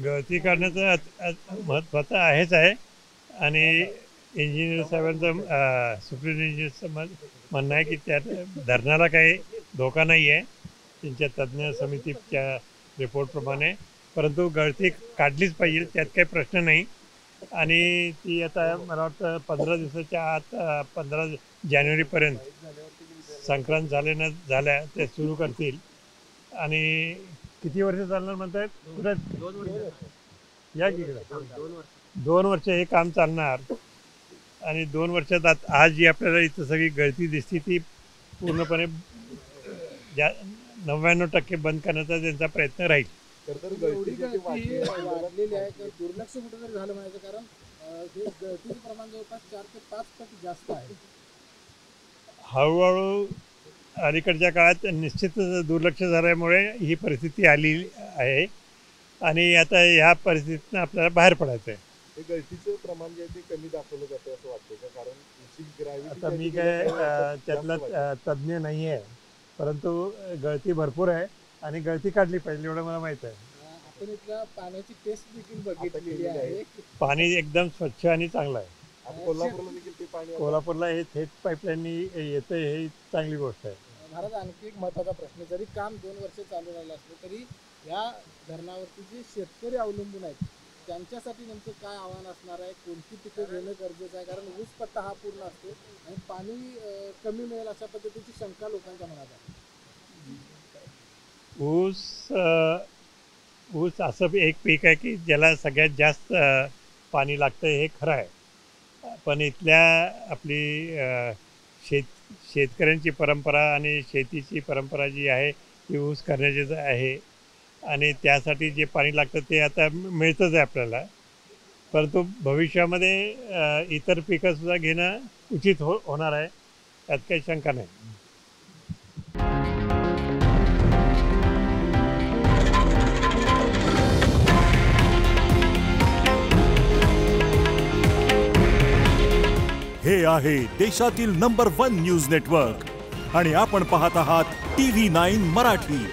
गळती काढण्याचं महत्त्वाचं आहेच आहे आणि इंजिनियर साहेबांचं सुप्रिंटेंडेंटचं म्हणणं आहे की त्यात धरणाला काही धोका नाही आहे त्यांच्या तज्ज्ञ समितीच्या रिपोर्टप्रमाणे, परंतु गळती काढलीच पाहिजे त्यात काही प्रश्न नाही. आणि ती आता मला वाटतं 15 दिवसाच्या आत 15 जानेवारीपर्यंत संक्रांत झाल्या ते सुरू करतील. आणि किती वर्ष चालणार म्हणतायत? पुढे 2 वर्ष या की 2 वर्ष हे काम चालणार. आणि 2 वर्षात आज जी आपल्याला इथं सगळी गळती दिसते ती पूर्णपणे 99% बंद करण्याचा त्यांचा प्रयत्न राहील. वाढलेली आहे तर दुर्लक्ष कुठेतरी झालं म्हणायचं, कारण हे गळतीचं प्रमाण जवळपास 4 ते 5 पट जास्त आहे. हळूहळू अलीकडच्या काळात निश्चितच दुर्लक्ष झाल्यामुळे ही परिस्थिती आली आहे आणि आता ह्या परिस्थितीतून आपल्याला बाहेर पडायचं आहे. गळतीचं प्रमाण जे आहे ते कमी दाखवलं जातं असं वाटतं का? कारण आता मी काय त्यातला तज्ज्ञ नाही आहे, परंतु गळती भरपूर आहे आणि गळती काढली पाहिजे एवढं मला माहीत आहे. आपण इथल्या पाण्याची टेस्ट देखील बघितलेली आहे. पाणी एकदम स्वच्छ आणि चांगलं आहे. कोल्हापूरला देखील ते पाणी कोल्हापूरला हे थेट पाईपलाईननी येतं हे चांगली गोष्ट आहे. महाराज, आणखी एक महत्त्वाचा प्रश्न, जरी काम 2 वर्ष चालू राहिलं असलं तरी या धरणावरती जे शेतकरी अवलंबून आहेत त्यांच्यासाठी नेमकं काय आव्हान असणार आहे? कोणती पिकं घेणं गरजेचं आहे? कारण ऊस पट्टा हा पूर्ण असतो आणि पाणी कमी मिळेल अशा पद्धतीची शंका लोकांच्या मनात आहे. ऊस असं एक पीक आहे की ज्याला सगळ्यात जास्त पाणी लागतं हे खरं आहे. पण इथल्या आपली शेतकऱ्यांची परंपरा आणि शेतीची परंपरा जी आहे ती ऊस करण्याचीच आहे आणि त्यासाठी जे पाणी लागतं ते आता मिळतंच आहे आपल्याला. परंतु भविष्यामध्ये इतर पिकंसुद्धा घेणं उचित होणार आहे, त्यात काही शंका नाही. हे आहे देशातील नंबर 1 न्यूज नेटवर्क आणि आपण पाहत आहात TV9 मराठी.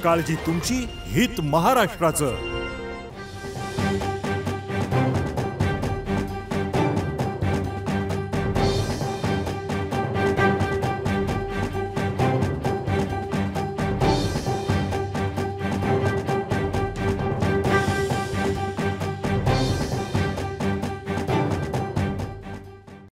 काळजी तुमची, हित महाराष्ट्राचं.